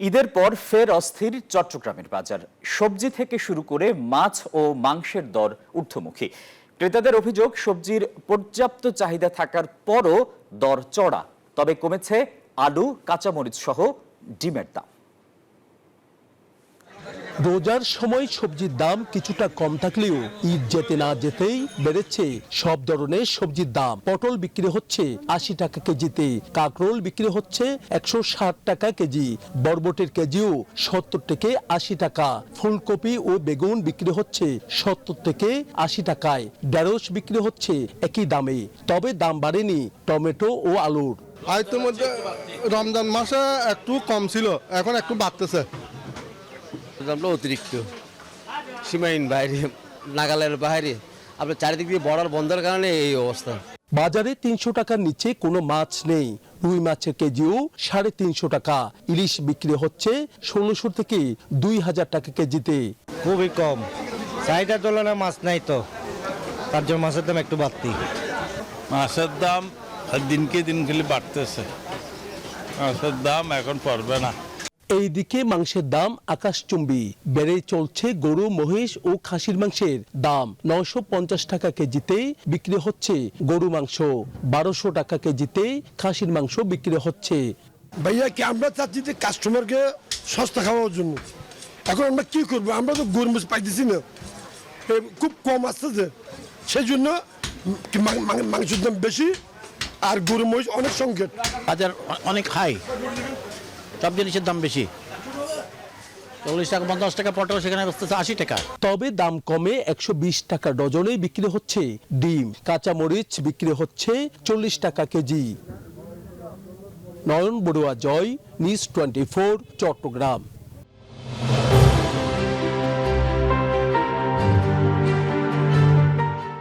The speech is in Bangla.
ঈদের পর ফের অস্থির চট্টগ্রামের বাজার। সবজি থেকে শুরু করে মাছ ও মাংসের দর ঊর্ধ্বমুখী। ক্রেতাদের অভিযোগ, সবজির পর্যাপ্ত চাহিদা থাকার পরও দর চড়া। তবে কমেছে আলু, কাঁচামরিচ সহ ডিমের দাম। রোজার সময় সবজির দাম কিছুটা কম থাকলেও ঈদ যেতে না যেতেই বেড়েছে সব ধরনের সবজির দাম। পটল বিক্রি হচ্ছে ৮০ টাকা কেজিতে, কাঁকরোল বিক্রি হচ্ছে ১৬০ টাকা কেজি, বরবটির কেজিও ৭০ থেকে ৮০ টাকা, ফুলকপি ও বেগুন বিক্রি হচ্ছে ৭০ থেকে ৮০ টাকায়, ঢেঁড়স বিক্রি হচ্ছে একই দামে। তবে দাম বাড়েনি টমেটো ও আলুর। হয়তো মধ্যে রমজান মাসে একটু কম ছিল, এখন একটু বাড়তেছে। দামটা অতিরিক্ত, সীমাহীন বাইরে, নাগালের বাইরে। আপনার চারিদিক দিয়ে বর্ডার বন্ধের কারণে এই অবস্থা। বাজারে ৩০০ টাকার নিচে কোনো মাছ নেই। রুই মাছের কেজিও ৩৫০ টাকা, ইলিশ বিক্রি হচ্ছে ১৬০০ থেকে ২০০০ টাকা কেজিতে। খুবই কম, চাহিদার তুলনায় মাছ নাই তো, তার জন্য মাছের দাম একটু বাড়তি। মাছের দাম দিনকে দিন খালি বাড়তেছে, মাছের দাম এখন পড়বে না। এইদিকে মাংসের দাম আকাশচুম্বী বেড়ে চলছে। গরু, মহিষ ও খাসির মাংসের দাম ৯৫০ টাকা কেজিতে বিক্রি হচ্ছে গরু মাংস, ১২০০ টাকা কেজিতে খাসির মাংস বিক্রি হচ্ছে। ভাইয়া কি আমরা চাচ্ছি যে কাস্টমারকে সস্তা খাওয়ার জন্য, এখন আমরা কি করবো? আমরা তো গরু মাছ পাইতেছি না, খুব কম আসতেছে, সেই জন্য মাংসের দাম বেশি আর গরু মহিষ অনেক সংকট। বাজার অনেক হাই, সব জিনিসের দাম বেশি। ৪০ টাকা ৫০ টাকা পটল, সেখানে বসতেছে ৮০ টাকা। তবে দাম কমে ১২০ টাকা ডজনে বিক্রি হচ্ছে ডিম, কাঁচামরিচ বিক্রি হচ্ছে ৪০ টাকা কেজি। নয়ন বড়ুয়া, জয়, নিউজ 24, চট্টগ্রাম।